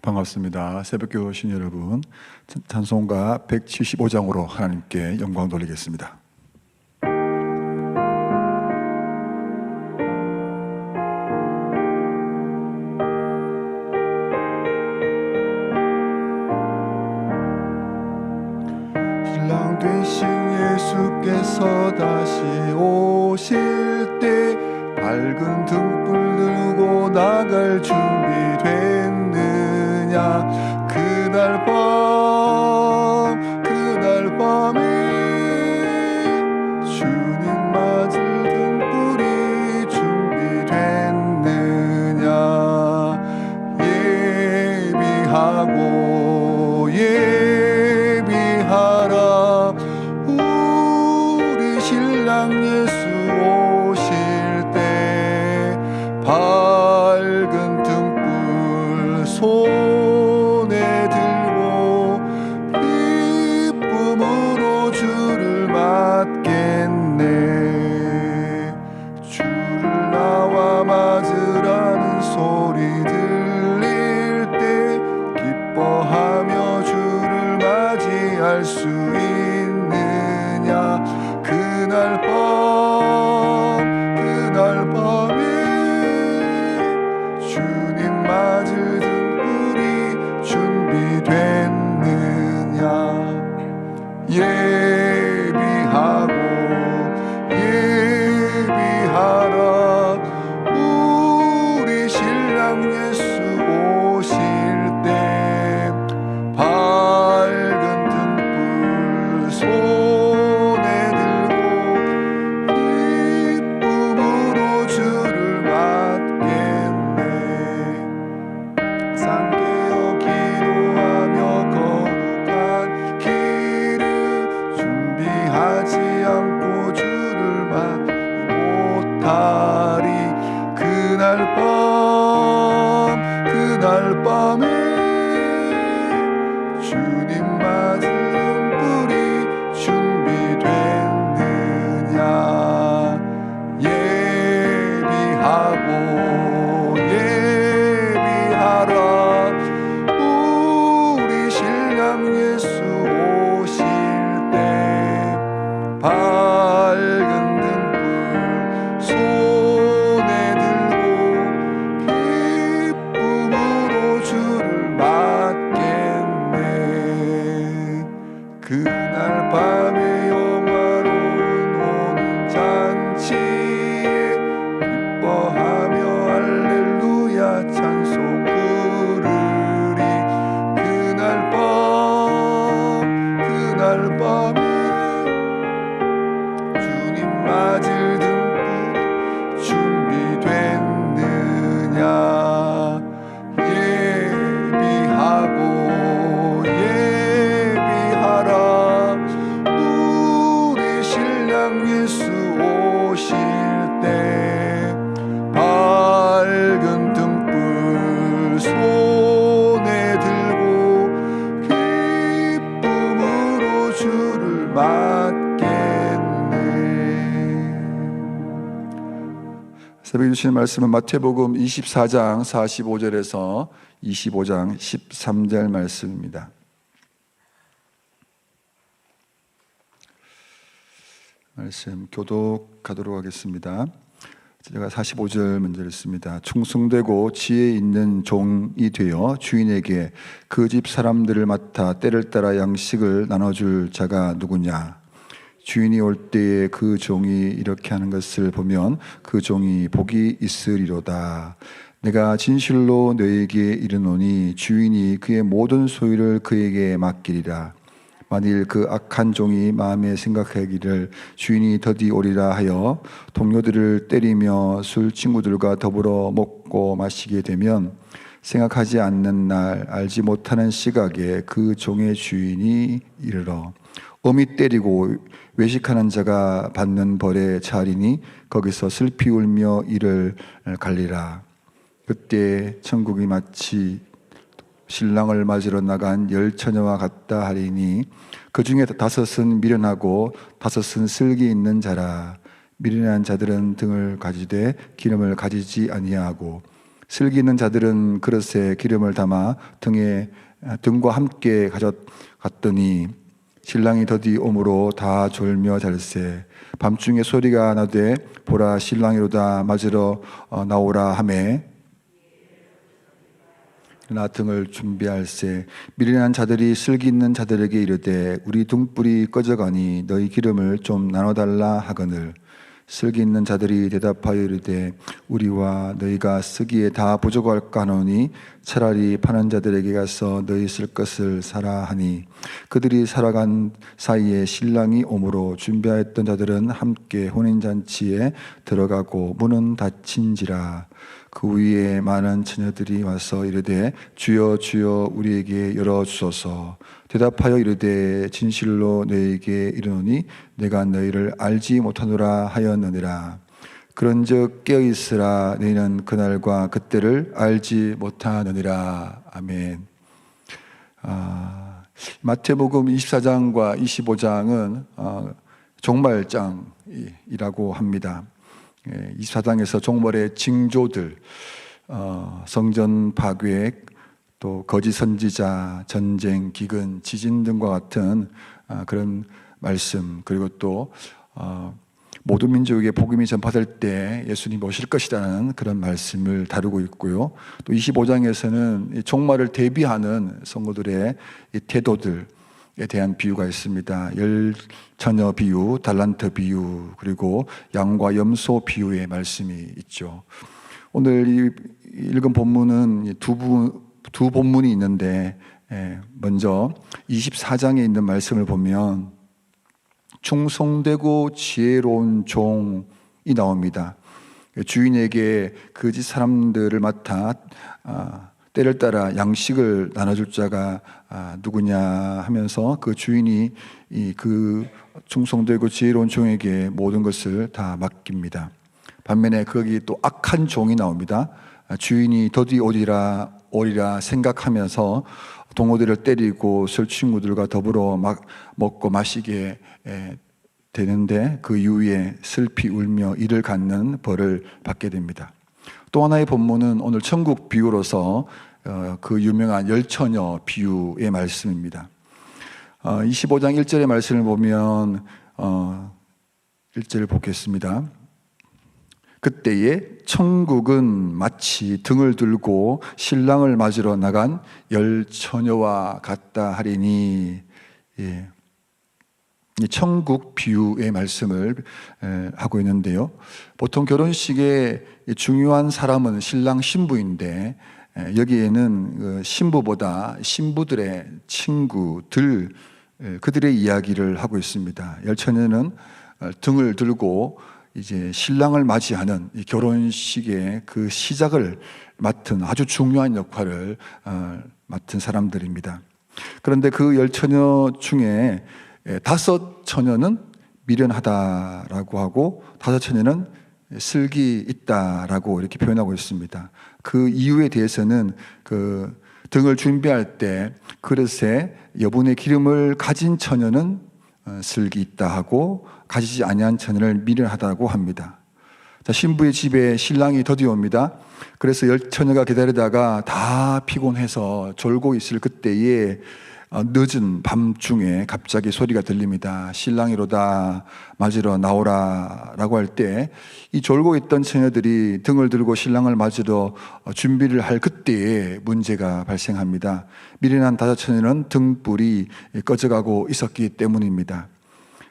반갑습니다. 새벽교회 오신 여러분, 찬송가 175장으로 하나님께 영광 돌리겠습니다. 신랑 되신 예수께서 다시 오실 때 밝은 등불 들고 나갈 준비 됐느냐. 그날 밤에 주님 맞을 등불이 준비됐느냐. 예비하라. 우리 신랑 예수 오실 때 밝은 등불 손에 들고 기쁨으로 주를 맞겠네. 주를 나와 맞으라는 소리 들릴 때 기뻐하며 주를 맞이할 수 있느냐. 그날 밤에 주님 맞을 등불이 준비됐느냐. 예비하라. 우리 신랑 예수 오실 때 밝은 등불 손에 들고 기쁨으로 주를 맞겠네. 상계어 기도하며 거룩한 길을 준비하지 않고 주를 맞지 못하리. 그날 밤에 주님 맞을 등불이 준비됐느냐. 예비하라. 우리 신랑 예수 오실 때 밝은 등불 손에 들고 기쁨으로 주를 맞겠네. 그날 밤에 영화로운 오는 잔치에 기뻐하며 할렐루야 찬송 부르리. 그날 밤에 주님 맞을 등불 준비됐느냐. 예비하라. 우리 신랑 예수 오실 때 밝은 등불 손에 들고 기쁨으로 주를 맞겠네. 새벽에 주시는 말씀은 마태복음 24장 45절에서 25장 13절 말씀입니다. 말씀 교독하도록 하겠습니다. 제가 45절 먼저 읽습니다. 충성되고 지혜 있는 종이 되어 주인에게 그 집 사람들을 맡아 때를 따라 양식을 나눠줄 자가 누구냐. 주인이 올 때에 그 종이 이렇게 하는 것을 보면 그 종이 복이 있으리로다. 내가 진실로 너에게 이르노니 주인이 그의 모든 소유를 그에게 맡기리라. 만일 그 악한 종이 마음에 생각하기를 주인이 더디 오리라 하여 동료들을 때리며 술 친구들과 더불어 먹고 마시게 되면 생각하지 않는 날 알지 못하는 시각에 그 종의 주인이 이르러 엄히 때리고 외식하는 자가 받는 벌에 차리니 거기서 슬피 울며 이를 갈리라. 그때 천국이 마치 신랑을 맞으러 나간 10처녀와 같다 하리니 그 중에 5은 미련하고 5은 슬기 있는 자라. 미련한 자들은 등을 가지되 기름을 가지지 아니하고 슬기 있는 자들은 그릇에 기름을 담아 등과 함께 가져갔더니 신랑이 더디 오므로 다 졸며 잘세. 밤중에 소리가 나되 보라 신랑이로다 맞으러 나오라 하매 나 등을 준비할세. 미련한 자들이 슬기 있는 자들에게 이르되 우리 등불이 꺼져가니 너희 기름을 좀 나눠달라 하거늘 슬기 있는 자들이 대답하여 이르되 우리와 너희가 쓰기에 다 부족할까 하노니 차라리 파는 자들에게 가서 너희 쓸 것을 사라 하니 그들이 살아간 사이에 신랑이 오므로 준비하였던 자들은 함께 혼인잔치에 들어가고 문은 닫힌지라. 그 위에 많은 처녀들이 와서 이르되 주여 주여 우리에게 열어주소서. 대답하여 이르되 진실로 너희에게 이르노니 내가 너희를 알지 못하노라 하였느니라. 그런즉 깨어있으라. 너희는 그날과 그때를 알지 못하느니라. 아멘. 마태복음 24장과 25장은 종말장이라고 합니다. 24장에서 종말의 징조들, 성전 파괴, 또 거짓 선지자, 전쟁, 기근, 지진 등과 같은 그런 말씀, 그리고 또 모든 민족에게 복음이 전파될 때 예수님이 오실 것이라는 그런 말씀을 다루고 있고요. 또 25장에서는 종말을 대비하는 성도들의 태도들 에 대한 비유가 있습니다. 처녀 비유, 달란트 비유, 그리고 양과 염소 비유의 말씀이 있죠. 오늘 읽은 본문은 두 본문이 있는데 먼저 24장에 있는 말씀을 보면 충성되고 지혜로운 종이 나옵니다. 주인에게 거짓 사람들을 맡아 때를 따라 양식을 나눠줄 자가 누구냐 하면서 그 주인이 그 충성되고 지혜로운 종에게 모든 것을 다 맡깁니다. 반면에 거기 또 악한 종이 나옵니다. 주인이 더디 오리라 생각하면서 동호들을 때리고 술 친구들과 더불어 막 먹고 마시게 되는데 그 이후에 슬피 울며 이를 갖는 벌을 받게 됩니다. 또 하나의 본문은 오늘 천국 비유로서 그 유명한 열처녀 비유의 말씀입니다. 25장 1절의 말씀을 보면 1절을 보겠습니다. 그때에 천국은 마치 등을 들고 신랑을 맞으러 나간 열처녀와 같다 하리니. 천국 비유의 말씀을 하고 있는데요. 보통 결혼식에 중요한 사람은 신랑 신부인데 여기에는 신부보다 신부들의 친구들, 그들의 이야기를 하고 있습니다. 열처녀는 등을 들고 이제 신랑을 맞이하는 결혼식의 그 시작을 맡은 아주 중요한 역할을 맡은 사람들입니다. 그런데 그 열처녀 중에 5 처녀는 미련하다라고 하고 5 처녀는 슬기 있다라고 이렇게 표현하고 있습니다. 그 이유에 대해서는 그 등을 준비할 때 그릇에 여분의 기름을 가진 처녀는 슬기 있다 하고 가지지 아니한 처녀를 미련하다고 합니다. 자, 신부의 집에 신랑이 더디 옵니다. 그래서 열처녀가 기다리다가 다 피곤해서 졸고 있을 그때에 늦은 밤중에 갑자기 소리가 들립니다. 신랑이로다 맞으러 나오라 라고 할 때 이 졸고 있던 처녀들이 등을 들고 신랑을 맞으러 준비를 할 그때에 문제가 발생합니다. 미련한 5 처녀는 등불이 꺼져가고 있었기 때문입니다.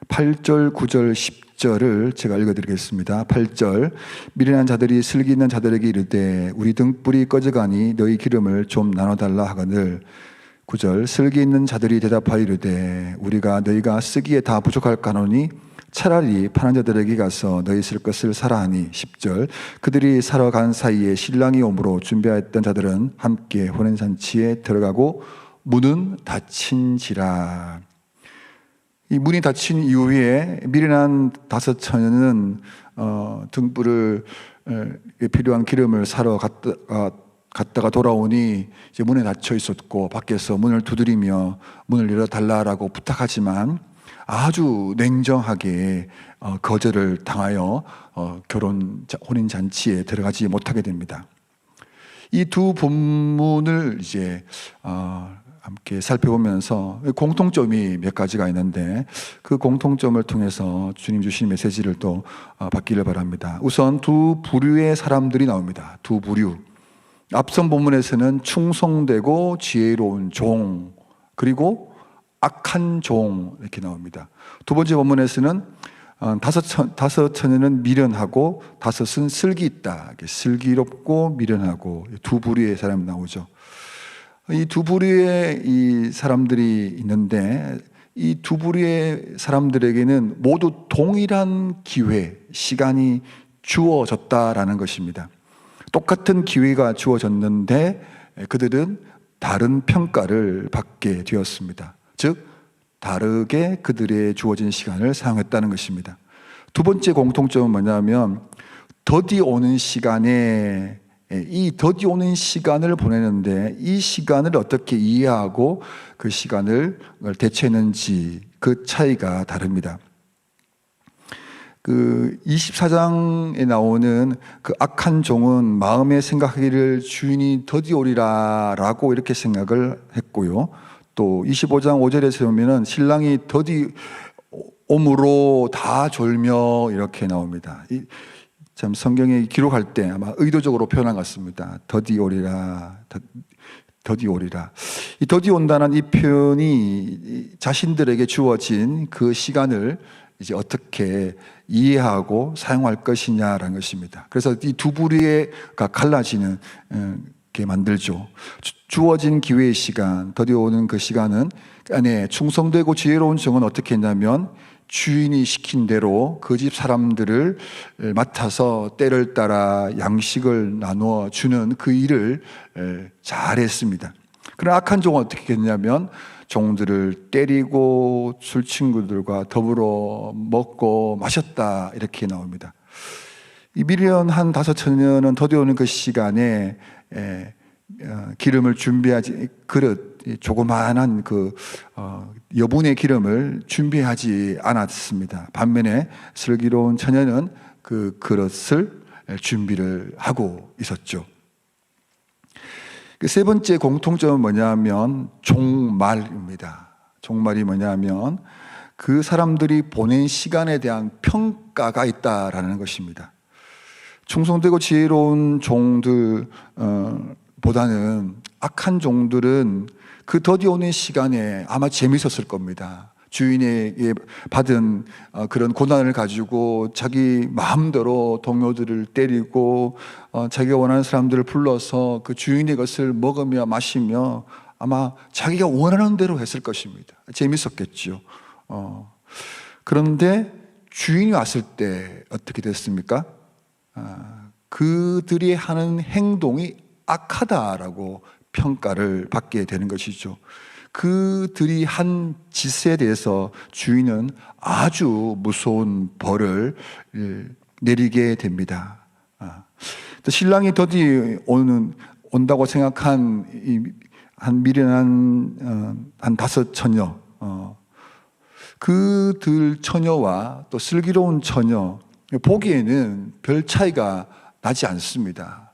8절, 9절, 10절을 제가 읽어드리겠습니다. 8절, 미련한 자들이 슬기 있는 자들에게 이르되 우리 등불이 꺼져가니 너희 기름을 좀 나눠달라 하거늘. 9절, 슬기 있는 자들이 대답하여 이르되 우리가 너희가 쓰기에 다 부족할까 하노니 차라리 파는 자들에게 가서 너희 쓸 것을 사라 하니. 10절, 그들이 사러 간 사이에 신랑이 오므로 준비하였던 자들은 함께 혼인잔치에 들어가고 문은 닫힌지라. 이 문이 닫힌 이후에 미련한 5 처녀는 등불을 필요한 기름을 사러 갔다가 돌아오니 이제 문에 닫혀 있었고 밖에서 문을 두드리며 문을 열어달라라고 부탁하지만 아주 냉정하게 거절을 당하여 혼인잔치에 들어가지 못하게 됩니다. 이 두 본문을 이제 함께 살펴보면서 공통점이 몇 가지가 있는데 그 공통점을 통해서 주님 주신 메시지를 또 받기를 바랍니다. 우선 두 부류의 사람들이 나옵니다. 두 부류. 앞선 본문에서는 충성되고 지혜로운 종, 그리고 악한 종 이렇게 나옵니다. 두 번째 본문에서는 다섯 처녀는 미련하고 다섯은 슬기 있다. 슬기롭고 미련하고 두 부류의 사람이 나오죠. 이 두 부류의 이 사람들이 있는데 이 두 부류의 사람들에게는 모두 동일한 기회, 시간이 주어졌다라는 것입니다. 똑같은 기회가 주어졌는데 그들은 다른 평가를 받게 되었습니다. 즉 다르게 그들의 주어진 시간을 사용했다는 것입니다. 두 번째 공통점은 뭐냐면 더디 오는 시간에 이 더디 오는 시간을 보내는데 이 시간을 어떻게 이해하고 그 시간을 대처했는지 그 차이가 다릅니다. 그 24장에 나오는 그 악한 종은 마음에 생각하기를 주인이 더디 오리라 라고 이렇게 생각을 했고요. 또 25장 5절에서 보면은 신랑이 더디 옴으로 다 졸며 이렇게 나옵니다. 참 성경에 기록할 때 아마 의도적으로 표현한 것 같습니다. 더디 오리라, 더디 오리라. 이 더디 온다는 이 표현이 자신들에게 주어진 그 시간을 이제 어떻게 이해하고 사용할 것이냐라는 것입니다. 그래서 이 두 부류가 갈라지는 게 만들죠. 주어진 기회의 시간, 더디 오는 그 시간은 안에 충성되고 지혜로운 종은 어떻게 했냐면 주인이 시킨 대로 그 집 사람들을 맡아서 때를 따라 양식을 나누어 주는 그 일을 잘했습니다. 그러나 악한 종은 어떻게 했냐면 종들을 때리고 술 친구들과 더불어 먹고 마셨다 이렇게 나옵니다. 이 미련한 다섯 처녀는 더디 오는 그 시간에 기름을 준비하지 그릇 조그마한 그 여분의 기름을 준비하지 않았습니다. 반면에 슬기로운 처녀는 그 그릇을 준비를 하고 있었죠. 그 세 번째 공통점은 뭐냐면 종말입니다. 종말이 뭐냐면 그 사람들이 보낸 시간에 대한 평가가 있다라는 것입니다. 충성되고 지혜로운 종들 보다는 악한 종들은 그 더디 오는 시간에 아마 재밌었을 겁니다. 주인에게 받은 그런 고난을 가지고 자기 마음대로 동료들을 때리고 자기가 원하는 사람들을 불러서 그 주인의 것을 먹으며 마시며 아마 자기가 원하는 대로 했을 것입니다. 재밌었겠죠. 그런데 주인이 왔을 때 어떻게 됐습니까? 그들이 하는 행동이 악하다라고 평가를 받게 되는 것이죠. 그들이 한 짓에 대해서 주인은 아주 무서운 벌을 내리게 됩니다. 신랑이 더디 온다고 생각한 한 미련한 한 다섯 처녀, 그들 처녀와 또 슬기로운 처녀 보기에는 별 차이가 나지 않습니다.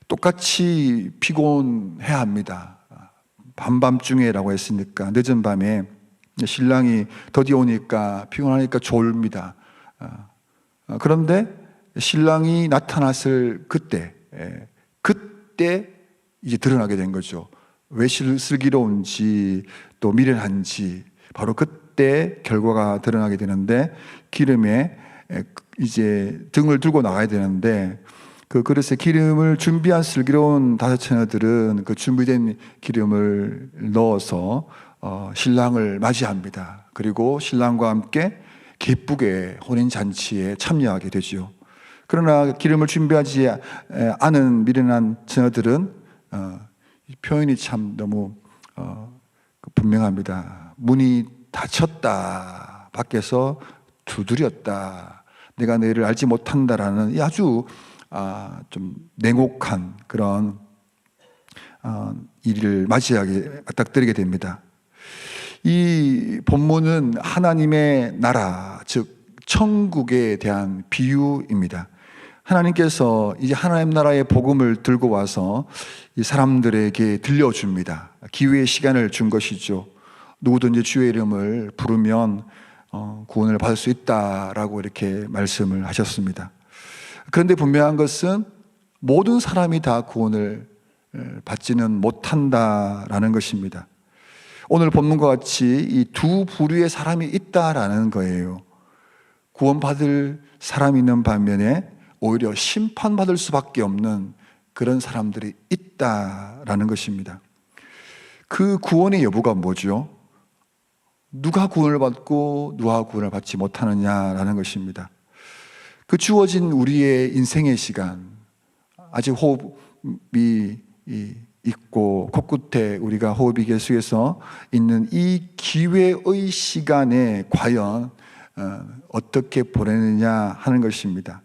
똑같이 피곤해야 합니다. 밤밤중에라고 했으니까 늦은 밤에 신랑이 더디 오니까 피곤하니까 졸립니다. 그런데 신랑이 나타났을 그때 이제 드러나게 된 거죠. 왜 슬기로운지 또 미련한지 바로 그때 결과가 드러나게 되는데 기름에 이제 등을 들고 나가야 되는데 그 그릇에 기름을 준비한 슬기로운 다섯 처녀들은 그 준비된 기름을 넣어서 신랑을 맞이합니다. 그리고 신랑과 함께 기쁘게 혼인잔치에 참여하게 되죠. 그러나 기름을 준비하지 않은 미련한 처녀들은 이 표현이 참 너무 분명합니다. 문이 닫혔다. 밖에서 두드렸다. 내가 너희를 알지 못한다라는 아주 좀 냉혹한 그런 일을 맞닥뜨리게 됩니다. 이 본문은 하나님의 나라, 즉 천국에 대한 비유입니다. 하나님께서 이제 하나님 나라의 복음을 들고 와서 이 사람들에게 들려줍니다. 기회의 시간을 준 것이죠. 누구든지 주의 이름을 부르면 구원을 받을 수 있다라고 이렇게 말씀을 하셨습니다. 그런데 분명한 것은 모든 사람이 다 구원을 받지는 못한다라는 것입니다. 오늘 본문과 같이 이 두 부류의 사람이 있다라는 거예요. 구원받을 사람이 있는 반면에 오히려 심판받을 수밖에 없는 그런 사람들이 있다라는 것입니다. 그 구원의 여부가 뭐죠? 누가 구원을 받고 누가 구원을 받지 못하느냐라는 것입니다. 그 주어진 우리의 인생의 시간, 아직 호흡이 있고 코끝에 우리가 호흡이 계속해서 있는 이 기회의 시간에 과연 어떻게 보내느냐 하는 것입니다.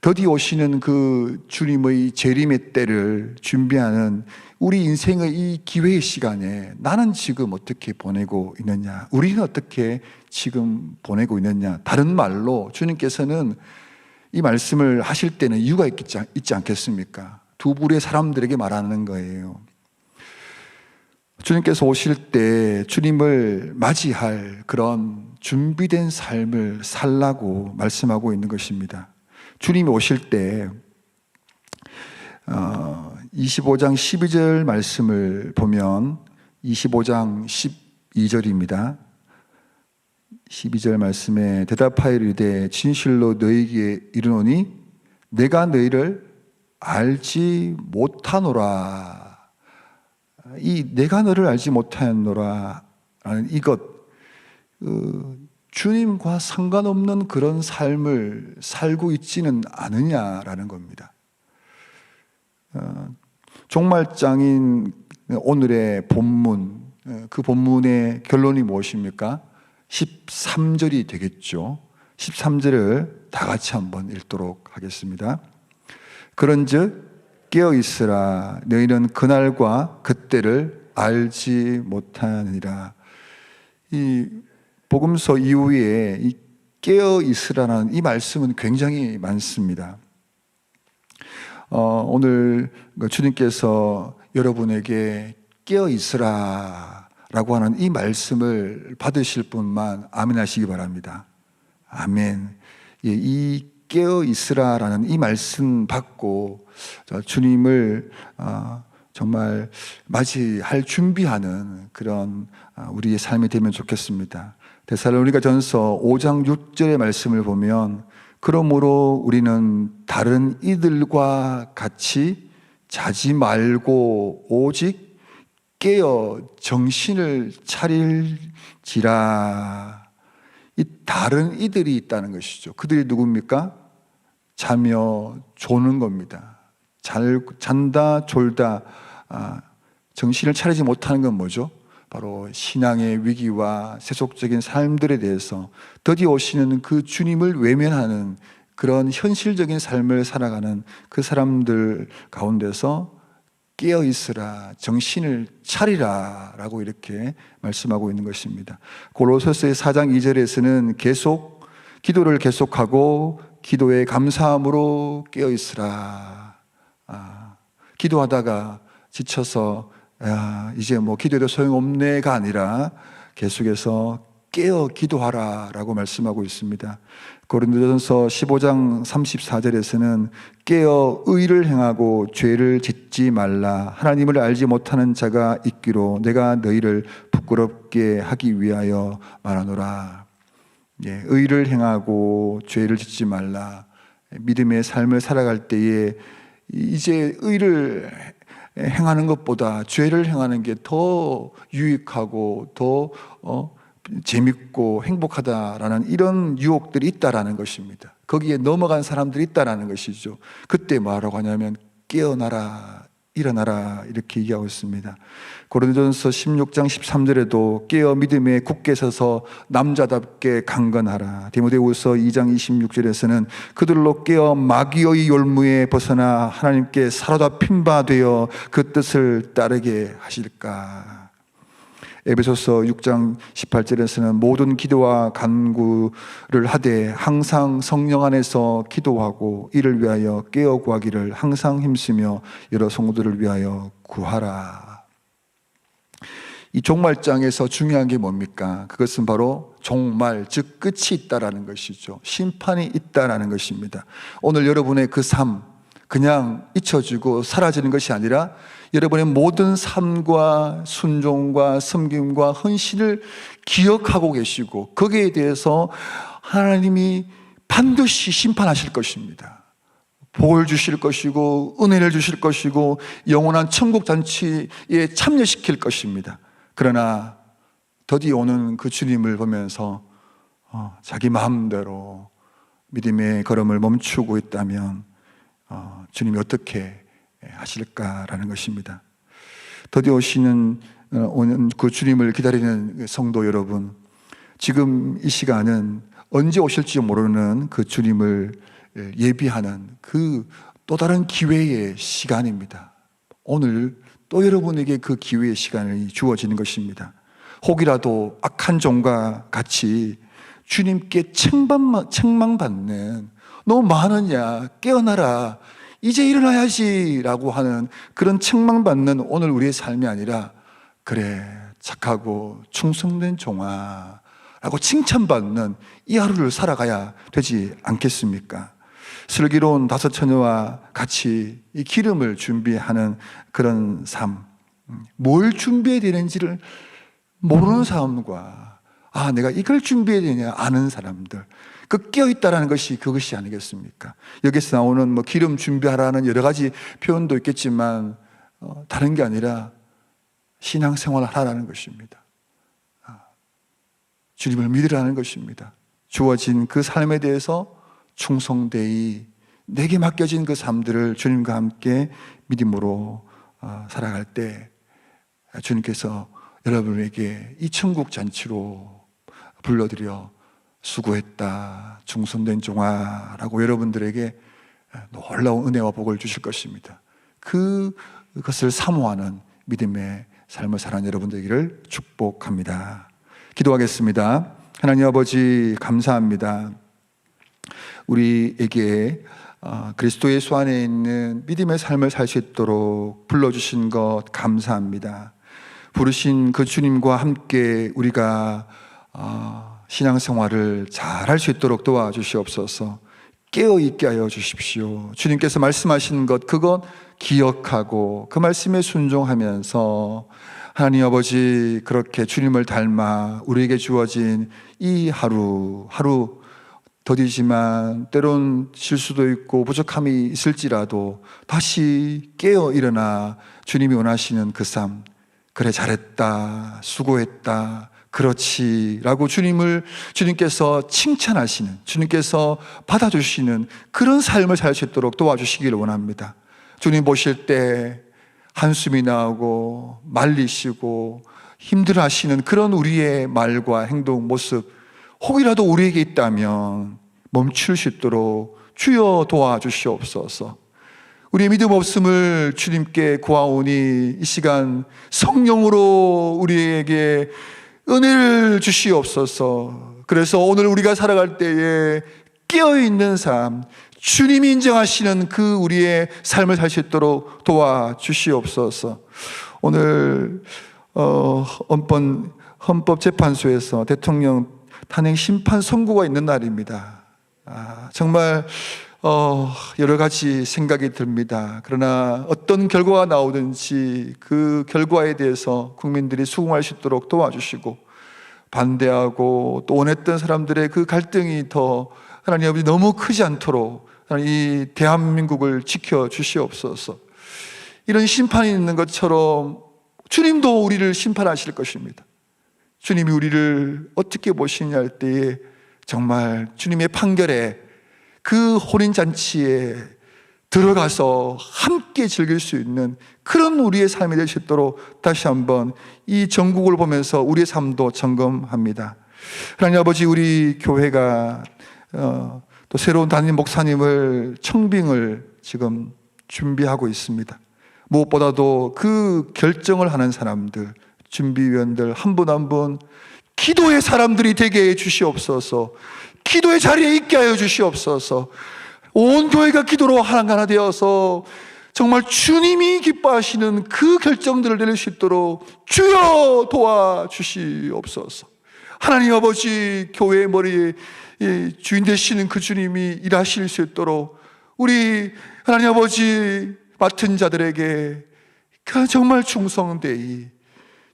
더디 오시는 그 주님의 재림의 때를 준비하는 우리 인생의 이 기회의 시간에 나는 지금 어떻게 보내고 있느냐, 우리는 어떻게 지금 보내고 있느냐. 다른 말로 주님께서는 이 말씀을 하실 때는 이유가 있지 않겠습니까? 두 부류의 사람들에게 말하는 거예요. 주님께서 오실 때 주님을 맞이할 그런 준비된 삶을 살라고 말씀하고 있는 것입니다. 주님이 오실 때 25장 12절 말씀을 보면 25장 12절입니다. 12절 말씀에 대답하여 이르되 진실로 너희에게 이르노니 내가 너희를 알지 못하노라. 이 내가 너를 알지 못하노라 라는 이것, 주님과 상관없는 그런 삶을 살고 있지는 않으냐라는 겁니다. 종말장인 오늘의 본문, 그 본문의 결론이 무엇입니까? 13절이 되겠죠. 13절을 다 같이 한번 읽도록 하겠습니다. 그런즉 깨어있으라. 너희는 그날과 그때를 알지 못하느니라. 이 복음서 이후에 이 깨어있으라는 이 말씀은 굉장히 많습니다. 오늘 주님께서 여러분에게 깨어있으라 라고 하는 이 말씀을 받으실 분만 아멘 하시기 바랍니다. 아멘. 이 깨어있으라 라는 이 말씀 받고 주님을 정말 맞이할 준비하는 그런 우리의 삶이 되면 좋겠습니다. 데살로니가 전서 5장 6절의 말씀을 보면 그러므로 우리는 다른 이들과 같이 자지 말고 오직 깨어 정신을 차릴지라. 이 다른 이들이 있다는 것이죠. 그들이 누굽니까? 자며 조는 겁니다. 잔다 졸다 정신을 차리지 못하는 건 뭐죠? 바로 신앙의 위기와 세속적인 삶들에 대해서 더디 오시는 그 주님을 외면하는 그런 현실적인 삶을 살아가는 그 사람들 가운데서 깨어있으라, 정신을 차리라 라고 이렇게 말씀하고 있는 것입니다. 고로새서의 4장 2절에서는 계속 기도를 계속하고 기도에 감사함으로 깨어있으라. 기도하다가 지쳐서 이제 뭐 기도해도 소용없네가 아니라 계속해서 깨어 기도하라 라고 말씀하고 있습니다. 고린도전서 15장 34절에서는 깨어 의를 행하고 죄를 짓지 말라. 하나님을 알지 못하는 자가 있기로 내가 너희를 부끄럽게 하기 위하여 말하노라. 의를 행하고 죄를 짓지 말라. 믿음의 삶을 살아갈 때에 이제 의를 행하는 것보다 죄를 행하는 게 더 유익하고 더 재밌고 행복하다라는 이런 유혹들이 있다라는 것입니다. 거기에 넘어간 사람들이 있다라는 것이죠. 그때 뭐라고 하냐면 깨어나라, 일어나라 이렇게 얘기하고 있습니다. 고린도전서 16장 13절에도 깨어 믿음에 굳게 서서 남자답게 강건하라. 디모데후서 2장 26절에서는 그들로 깨어 마귀의 열무에 벗어나 하나님께 사로잡힌 바 되어 그 뜻을 따르게 하실까. 에베소서 6장 18절에서는 모든 기도와 간구를 하되 항상 성령 안에서 기도하고 이를 위하여 깨어 구하기를 항상 힘쓰며 여러 성도들을 위하여 구하라. 이 종말장에서 중요한 게 뭡니까? 그것은 바로 종말, 즉 끝이 있다라는 것이죠. 심판이 있다라는 것입니다. 오늘 여러분의 그 삶 그냥 잊혀지고 사라지는 것이 아니라 여러분의 모든 삶과 순종과 섬김과 헌신을 기억하고 계시고 거기에 대해서 하나님이 반드시 심판하실 것입니다. 복을 주실 것이고 은혜를 주실 것이고 영원한 천국 잔치에 참여시킬 것입니다. 그러나 더디 오는 그 주님을 보면서 자기 마음대로 믿음의 걸음을 멈추고 있다면 주님이 어떻게 하실까라는 것입니다. 더디 오는 그 주님을 기다리는 성도 여러분, 지금 이 시간은 언제 오실지 모르는 그 주님을 예비하는 그 또 다른 기회의 시간입니다. 오늘 또 여러분에게 그 기회의 시간이 주어지는 것입니다. 혹이라도 악한 종과 같이 주님께 책망받는 너 뭐하느냐 깨어나라 이제 일어나야지 라고 하는 그런 책망받는 오늘 우리의 삶이 아니라 그래 착하고 충성된 종아 라고 칭찬받는 이 하루를 살아가야 되지 않겠습니까? 슬기로운 다섯 처녀와 같이 이 기름을 준비하는 그런 삶, 뭘 준비해야 되는지를 모르는 사람과 내가 이걸 준비해야 되냐 아는 사람들, 그 깨어있다라는 것이 그것이 아니겠습니까? 여기서 나오는 기름 준비하라는 여러 가지 표현도 있겠지만 다른 게 아니라 신앙생활을 하라는 것입니다. 주님을 믿으라는 것입니다. 주어진 그 삶에 대해서 충성되이 내게 맡겨진 그 삶들을 주님과 함께 믿음으로 살아갈 때 주님께서 여러분에게 이 천국 잔치로 불러들여 수고했다 충성된 종아라고 여러분들에게 놀라운 은혜와 복을 주실 것입니다. 그것을 사모하는 믿음의 삶을 살아가는 여러분들에게를 축복합니다. 기도하겠습니다. 하나님 아버지 감사합니다. 우리에게 그리스도 예수 안에 있는 믿음의 삶을 살 수 있도록 불러주신 것 감사합니다. 부르신 그 주님과 함께 우리가 신앙생활을 잘할 수 있도록 도와주시옵소서. 깨어있게 하여 주십시오. 주님께서 말씀하신 것 그것 기억하고 그 말씀에 순종하면서 하나님 아버지 그렇게 주님을 닮아 우리에게 주어진 이 하루 더디지만 때론 실수도 있고 부족함이 있을지라도 다시 깨어 일어나 주님이 원하시는 그 삶, 그래 잘했다 수고했다 그렇지 라고 주님께서 칭찬하시는, 주님께서 받아주시는 그런 삶을 살 수 있도록 도와주시기를 원합니다. 주님 보실 때 한숨이 나오고 말리시고 힘들어하시는 그런 우리의 말과 행동 모습 혹이라도 우리에게 있다면 멈출 수 있도록 주여 도와주시옵소서. 우리의 믿음 없음을 주님께 구하오니 이 시간 성령으로 우리에게 은혜를 주시옵소서. 그래서 오늘 우리가 살아갈 때에 깨어있는 삶, 주님이 인정하시는 그 우리의 삶을 살 수 있도록 도와주시옵소서. 오늘 헌법재판소에서 대통령 탄핵 심판 선고가 있는 날입니다. 정말 여러 가지 생각이 듭니다. 그러나 어떤 결과가 나오든지 그 결과에 대해서 국민들이 수긍할 수 있도록 도와주시고 반대하고 또 원했던 사람들의 그 갈등이 더 하나님 아버지 너무 크지 않도록 이 대한민국을 지켜주시옵소서. 이런 심판이 있는 것처럼 주님도 우리를 심판하실 것입니다. 주님이 우리를 어떻게 보시느냐 할 때에 정말 주님의 판결에 그 혼인잔치에 들어가서 함께 즐길 수 있는 그런 우리의 삶이 될 수 있도록 다시 한번 이 전국을 보면서 우리의 삶도 점검합니다. 하나님 아버지, 우리 교회가 또 새로운 담임 목사님을 청빙을 지금 준비하고 있습니다. 무엇보다도 그 결정을 하는 사람들, 준비위원들 한 분 한 분 기도의 사람들이 되게 해 주시옵소서. 기도의 자리에 있게 하여 주시옵소서. 온 교회가 기도로 하나 되어서 정말 주님이 기뻐하시는 그 결정들을 내릴 수 있도록 주여 도와주시옵소서. 하나님 아버지, 교회의 머리에 주인 되시는 그 주님이 일하실 수 있도록 우리 하나님 아버지 맡은 자들에게 정말 충성되이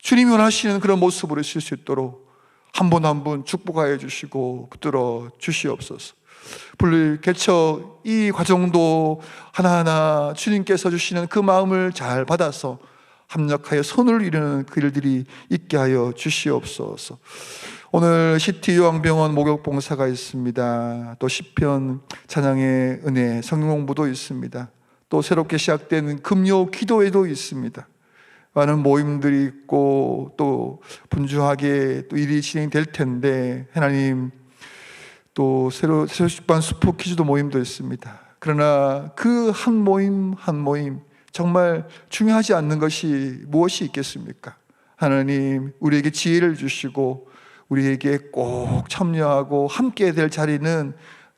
주님이 원하시는 그런 모습으로 있을 수 있도록 한 분 한 분 축복하여 주시고 붙들어 주시옵소서. 분리 개척 이 과정도 하나하나 주님께서 주시는 그 마음을 잘 받아서 합력하여 선을 이루는 그 일들이 있게 하여 주시옵소서. 오늘 시티 요양병원 목욕 봉사가 있습니다. 또 시편 찬양의 은혜 성경 공부도 있습니다. 또 새롭게 시작된 금요 기도회도 있습니다. 많은 모임들이 있고 또 분주하게 또 일이 진행될 텐데 하나님, 또 새로 출版수포 퀴즈도 모임도 있습니다. 그러나 그 한 모임 한 모임 정말 중요하지 않는 것이 무엇이 있겠습니까? 하나님 우리에게 지혜를 주시고 우리에게 꼭 참여하고 함께 될 자리는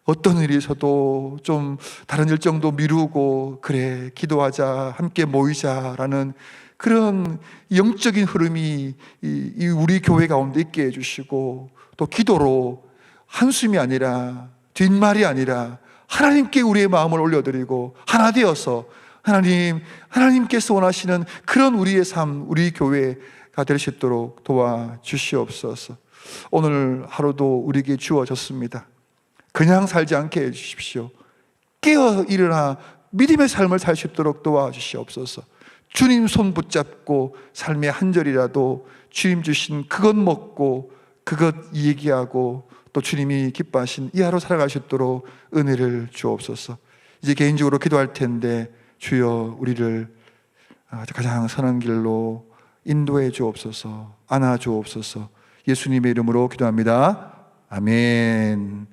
어떤 일이 있어도 좀 다른 일정도 미루고 그래 기도하자 함께 모이자라는 그런 영적인 흐름이 이 우리 교회 가운데 있게 해주시고 또 기도로 한숨이 아니라 뒷말이 아니라 하나님께 우리의 마음을 올려드리고 하나 되어서 하나님께서 원하시는 그런 우리의 삶, 우리 교회가 될 수 있도록 도와주시옵소서. 오늘 하루도 우리에게 주어졌습니다. 그냥 살지 않게 해주십시오. 깨어 일어나 믿음의 삶을 살 수 있도록 도와주시옵소서. 주님 손 붙잡고 삶의 한 절이라도 주님 주신 그것 먹고 그것 얘기하고 또 주님이 기뻐하신 이 하루 살아갈 수 있도록 은혜를 주옵소서. 이제 개인적으로 기도할 텐데 주여 우리를 가장 선한 길로 인도해 주옵소서. 안아 주옵소서. 예수님의 이름으로 기도합니다. 아멘.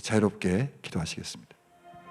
자유롭게 기도하시겠습니다.